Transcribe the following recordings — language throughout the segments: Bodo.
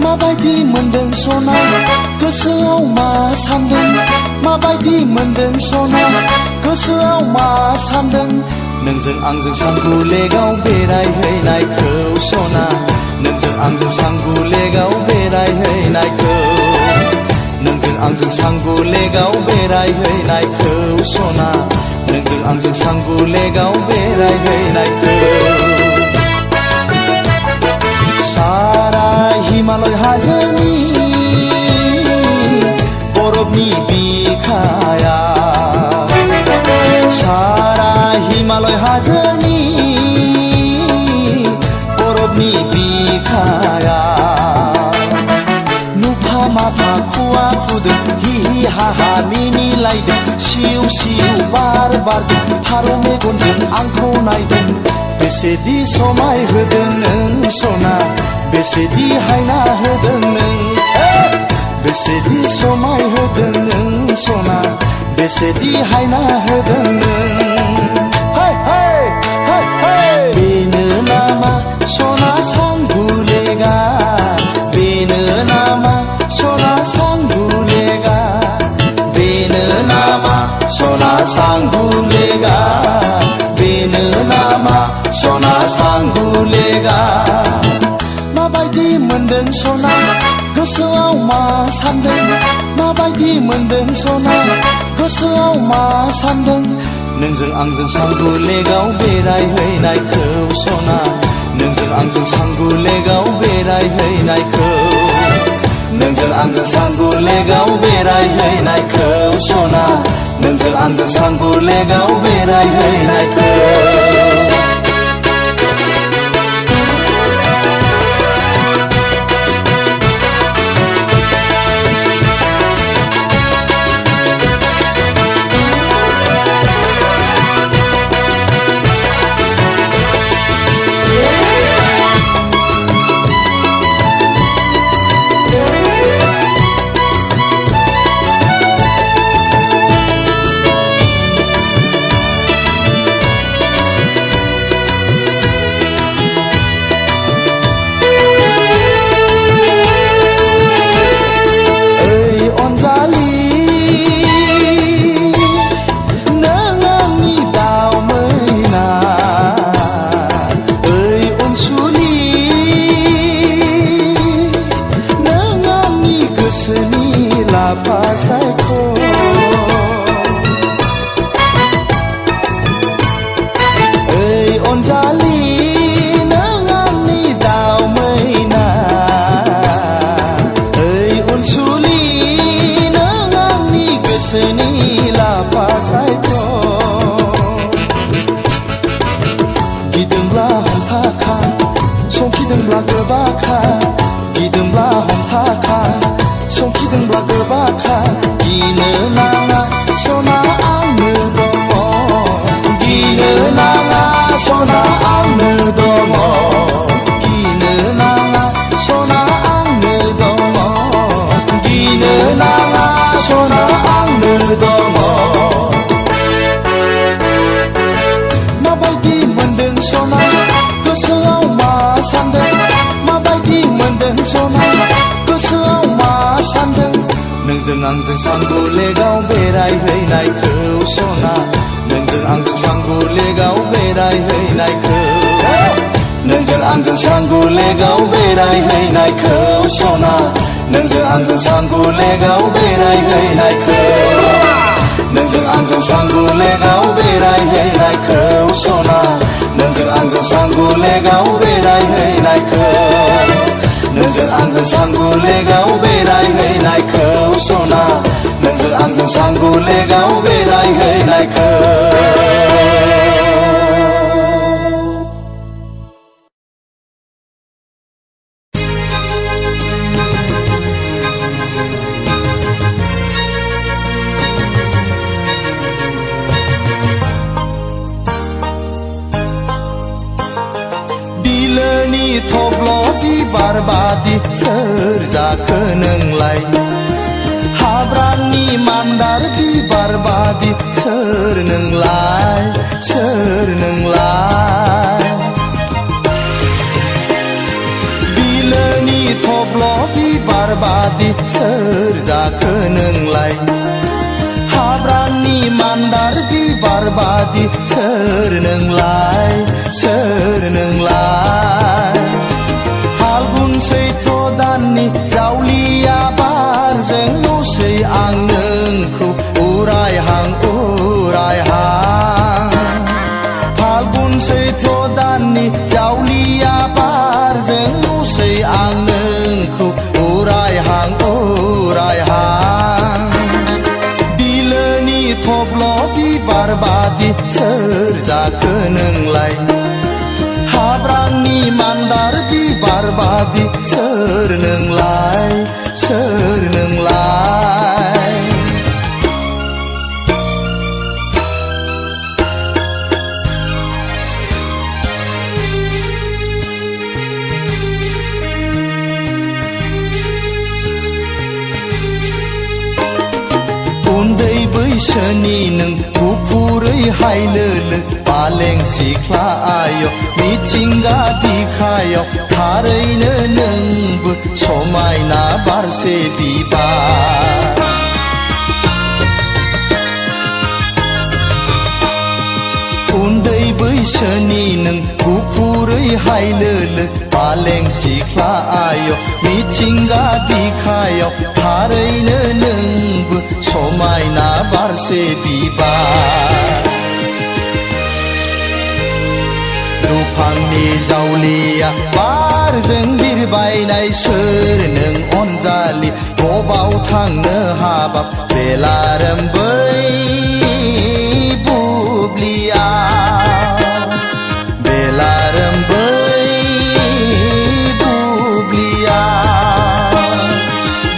माबायदि मोनदों सना गोसोआव मा सानदों माबायदि मोनदों सना गोसोआव मा सानदों नोंजों आंजों सांगुलेगाव बेरायहैनायखौ सना नोंजों आंजों सांगुलेगाव बेरायहैनायखौ नोंजों आंजों सांगुलेगाव बेरायहैनायखौ सना नोंजों आंजों सांगुलेगाव बेरायहैनायखौ सारा हिमालय हाजोनि बरफनि बिखाया सारा हिमालय हाजोनि बरफनि बिखाया नुफा माफा खुवा खुदों हि हा हा मिनिलायदों सिउ सिउ बार बारदों फारौ मेगनजों आंखौ नायदों बेसेदि समाय होदों नों सना बेसेदि हायना होदों नों बेसेदि समाय होदों नों सना बेसेदि हायना होदों नों बेनो नामा सना सांगुलेगा बेनो नामा सना सांगुलेगा बेनो नामा सना सांगुलेगा बेनो नामा सना सांगुलेगा माबायदि मोनदों सना गोसोआव मा सानदों माबायदि मोनदों सना गोसोआव मा सानदों नोंजों आंजों सांगुलेगाव बेरायहैनायखौ सना नोंजों आंजों सांगुलेगाव बेरायहैनायखौ नोंजों आंजों सांगुलेगाव बेरायहैनायखौ सना नोंजों आंजों सांगुलेगाव बेरायहैनायखौ नोंजों आंजों सांगुलेगाव बेरायहैनायखौ सना नोंजों आंजों सांगुलेगाव बेरायहैनायखौ नोंजों आंजों सांगुलेगाव बेरायहैनायखौ सना नोंजों आंजों सांगुलेगाव बेरायहैनायखौ नोंजों आंजों सांगुलेगाव बेरायहैनायखौ सना नोंजों आंजों सांगुलेगाव बेरायहैनायखौ नोंजों आंजों सांगुलेगाव बेरायहैनायखौ सना नोंजों आंजों सांगुलेगाव बेरायहैनायखौ बारबादि सोर जाखो नोंलाय हाब्रांनि मान्दार बिबार बादि सोर नोंलाय बिलोनि थब्ल' बारबादि सोर जाखो नोंलाय हाब्रांनि मान्दार बिबार बादि सोर नोंलाय सोर नोंलाय फाल्गुन सैथ्र दाननि जावलिया बारजों दसे आं नोंखौ उरायहां उरायहां फाल्गुन सैथ्र दाननि जावलिया बारजों दसे आं नोंखौ उरायहां उरायहां बिलोनि थब्ल' बिबार बादि सोर जाखो नोंलाय हाब्रांनि मान्दार बिबार बादि सोर नोंलाय सोर नोंलाय उन्दै बैसोनि नों गुफुरै हायलोलो पालें सिख्ला आय मिथिंगा बिखायाव थारैनो नोंबो समायना बारसे बिबार उन्दै बैसोनि नों गुफुरै हायलोलो पालें सिख्ला आय मिथिंगा बिखायाव थारैनो नोंबो समायना बारसे बिबार दुफांनि जावलिया बारजों बिरबायनाय सोर नों अनजालि बबाव थांनो हाबाब बेलारोम बै बुब्लिया बेलारोम बै बुब्लिया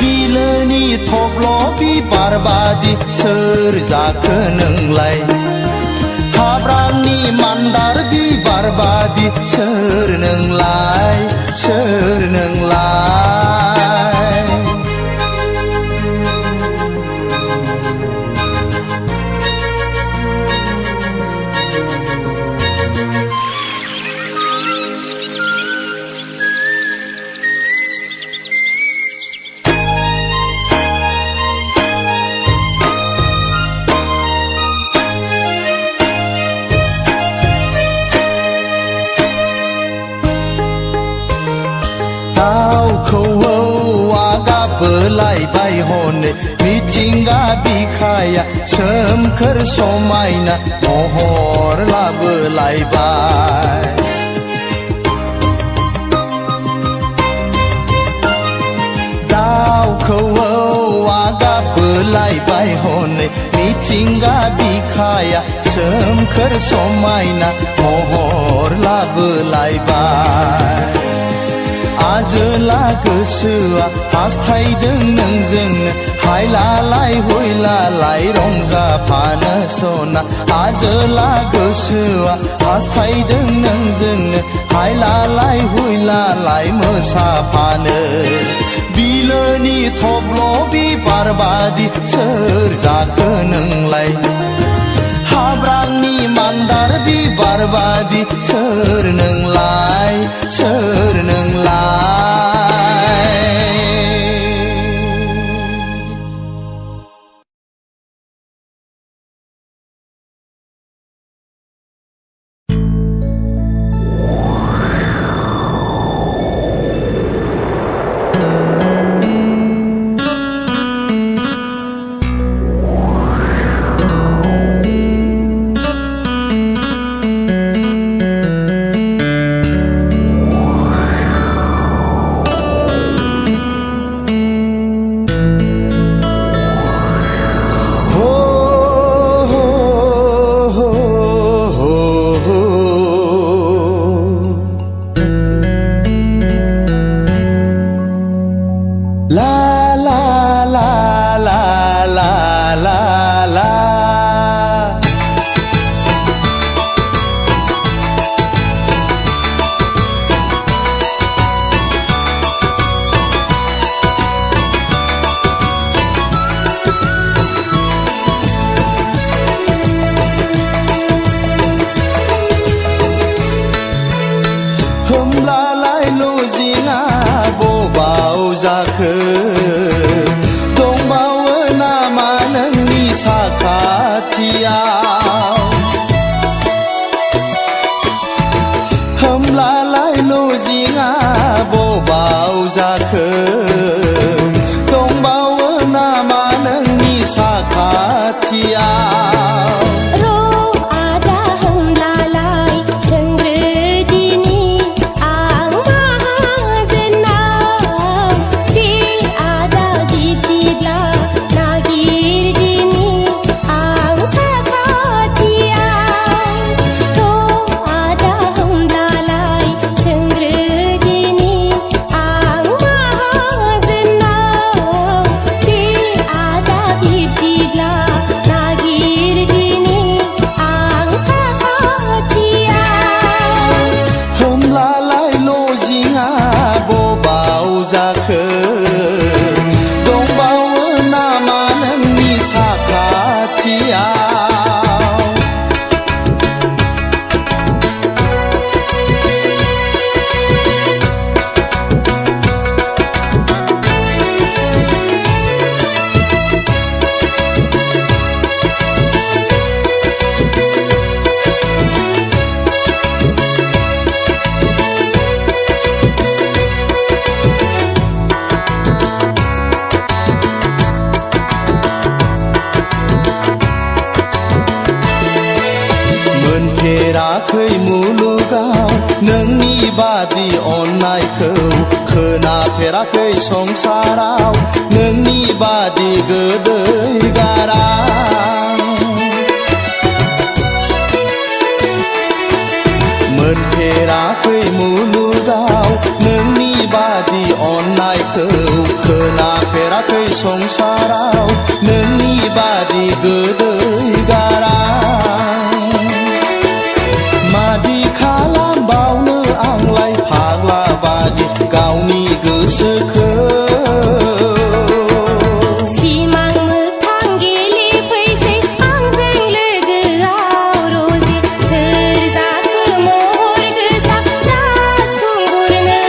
बिलोनि थब्ल' बिबार बादि सोर जाखो नोंलाय हाब्रांनि मान्दार बिबार बादि सोर नोंलाय सोर नोंलाय दाउखौआ गाबोलायबाय हनै मिथिंगा बिखाया सोमखोर समायना महर लाबोलायबाय दाउखौआ गाबोलायबाय हनै मिथिंगा बिखाया सोमखोर समायना महर लाबोलायबाय आजोला गोसोआ हास्थायदों नोंजोंनो हायलालाय हुइलालाय रंजाफानो सना आजोला गोसोआ हास्थायदों नोंजोंनो हायलालाय हुइलालाय मोसाफानो बिलोनि थब्ल' बिबार बादि सोर जाखो नोंलाय हाब्रांनि मान्दार बिबार बादि सोर नोंलाय सोर नोंलाय जाखो दंबावो नामा नोंनि साखाथियाव होमब्लालाय लजिंआ बबाव जाखो दंबावो नामा नोंनि साखाथियाव जाखो दंबावो नामा नोंनि साखाथियाव मोनफेराखै मुलुगाव नोंनि बादि अननायखौ खोनाफेराखै संसाराव नोंनि बादि गोदै गारां मोनफेराखै मुलुगाव नोंनि बादि अननायखौ खोनाफेराखै संसाराव नोंनि बादि गोदै गारां मादि खालामबावनो आंलाय फाग्ला बादि गावनि गोसोखौ सिमां मोगथां गेलेफैसै आंजों लोगोआव रजे सोर जाखो महर गोसा राजखुंगुरनो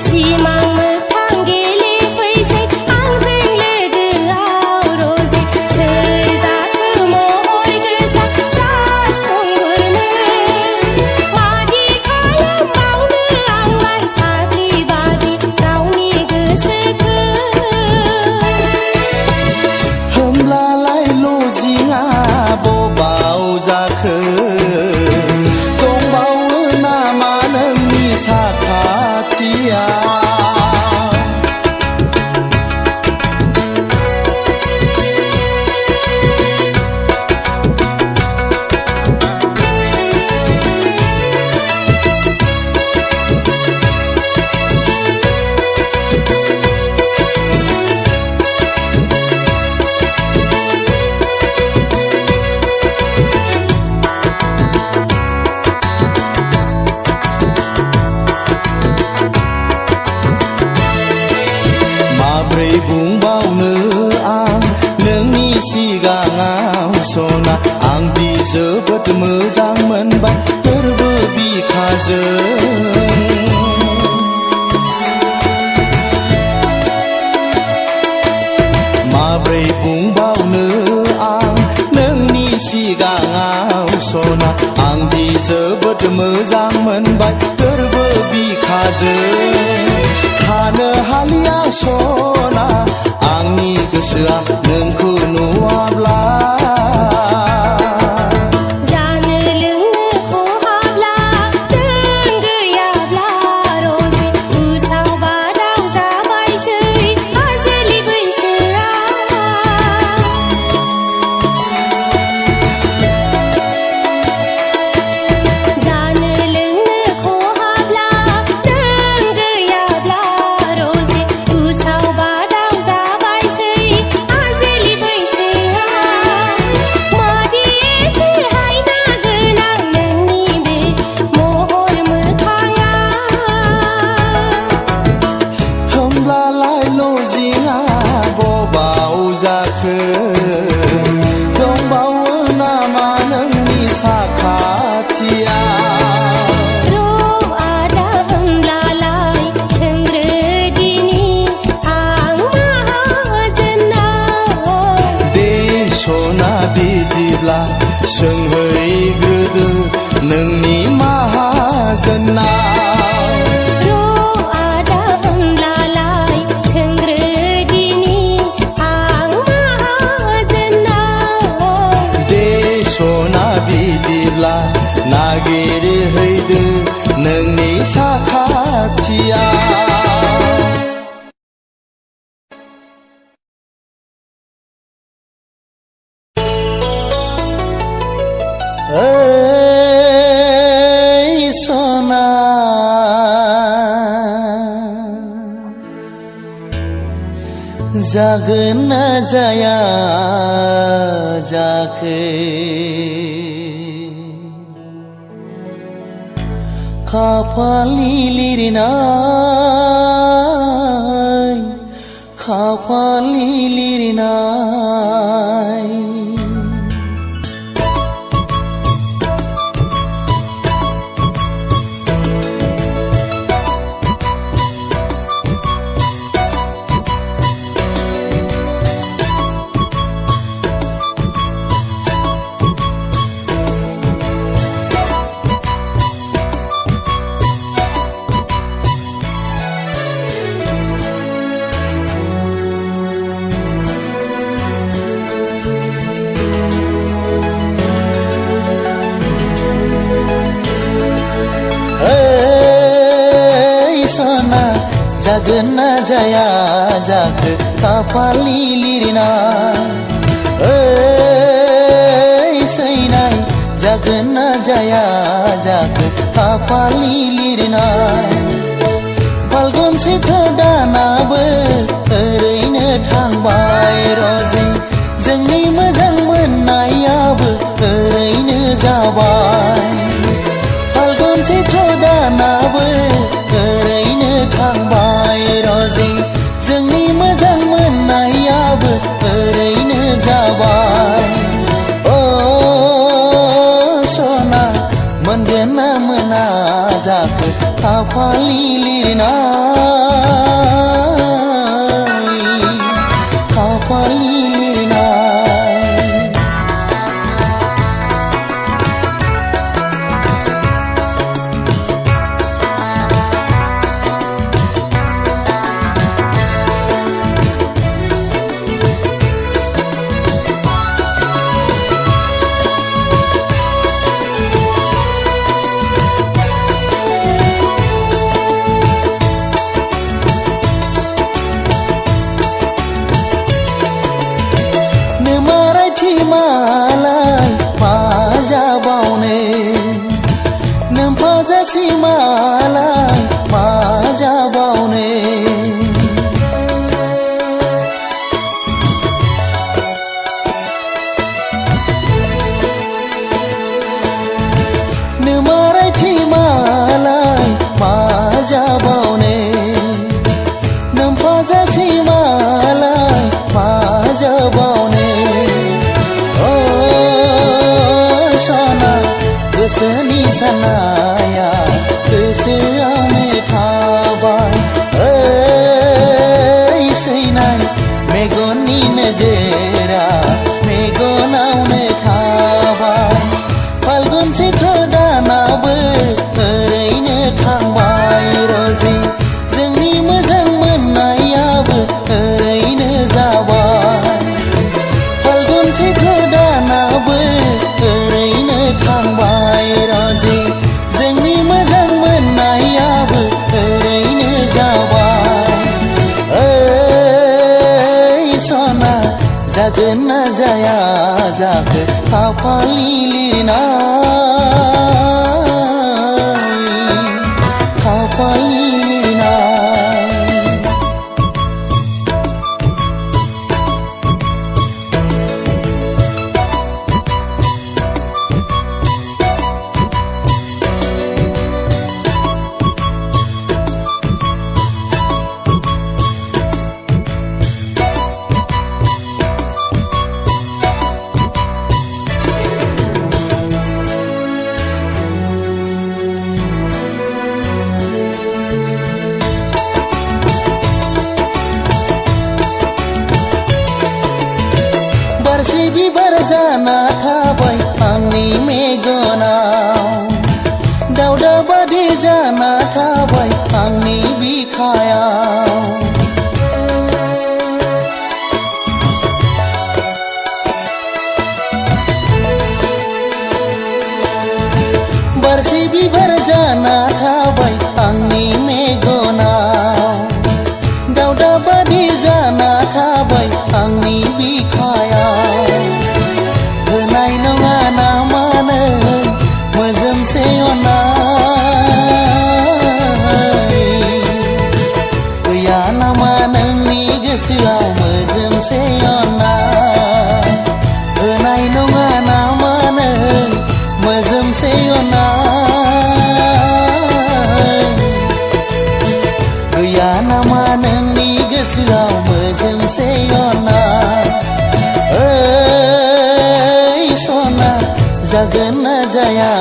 सिमां मोगथां गेलेफैसै आंजों लोगोआव रजे सोर जाखो महर गोसा राजखुंगुरनो मादि खालामबावनो आंलाय फाग्लि बादि गावनि गोसोखौ होमब्लालाय लजिंआ बबाव जाखो दंबावो नामा नोंनि साखाथियाव माब्रै बुंबावनो आं नोंनि सिगाङाव सना आंदि जोबोद मोजां मोनबाय गोरबो बिखाजों माब्रै बुंबावनो आं नोंनि सिगाङाव सना आंदि जोबोद मोजां मोनबाय गोरबो बिखाजों थानो हालिया सना आंनि गोसोआ नोंखौ नुवाब्ला जानो लोंनो खहाब्ला जों गैयाब्ला रजे उसाव बादाव जाबायसै आजोलि बैसोआ जानो लोंनो खहाब्ला जों गैयाब्ला रजे उसाव बादाव जाबायसै आजोलि बैसोआ मादि एसे हायना गोनां नोंनि बे महर मोखाङा होमब्लालाय लजिंआ बबाव जाखो दंबावो नामा नोंनि साखाथियाव र' आदा होमब्लालाय सोंग्रोदिनि जागोन ना जाया जाखो खाफालनि लिरनाय खाफालनि लिरनाय सना जागोन ना जाया जाखो खाफालनि लिरनाय सैनाय जागोन ना जाया जाखो खाफालनि लिरनाय फाल्गुन सैथ्र दानाबो ओरैनो थांबाय रजे जोंनि मोजां मोननायाबो ओरैनो जाबाय फाल्गुन सैथ्र दानाबो ओरैनो थांबाय रजे जोंनि मोजां मोननायाबो ओरैनो जाबाय ओ सना मोनगोन ना मोना जाखो खाफालनि लिरनाय खाफालनि लिरनाय मालाय मा जाबावनो नोमफाजासि मालाय मा जाबावनो नोमारायथि मालाय मा जाबावनो नोमफाजासि मालाय मा जाबावनो गोसोनि साननाया गोसोआवनो थाबाय सैनाय मेगननि नोजोरा मेगनावनो थाबाय फाल्गुन सैथ्र दानाबो ओरैनो थांबाय रजे जोंनि मोजां मोननायाबो ओरैनो जाबाय फाल्गुन सैथ्र दानाबो ओरैनो थांबाय रजे जोंनि मोजां मोननायाबो ओरैनो जाबाय सना जागोन ना जाया जाखो खाफालनि लिरनाय खाफालनि लिरनाय बारसे बिबार जाना थाबाय आंनि मेगनाव दावदा बादि जाना थाबाय आंनि बिखायाव बारसे बिबार जाना थाबाय आंनि मेगनाव दावदा बादि जाना थाबाय आंनि बिखायाव होनाय नङा ना मानो मोजोमसे अननाय गैया नामा नोंनि गोसोआव मोजोंसे अना होनाय नङा नामा नों मोजोंसे अना गैया नामा नोंनि गोसोआव मोजोंसे अना सना जागोन ना जाया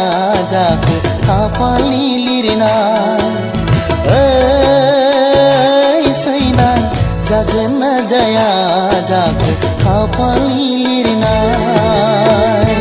जाखो खाफालनि लिरनाय सैनाय जागोन ना जाया जाखो खाफालनि लिरनाय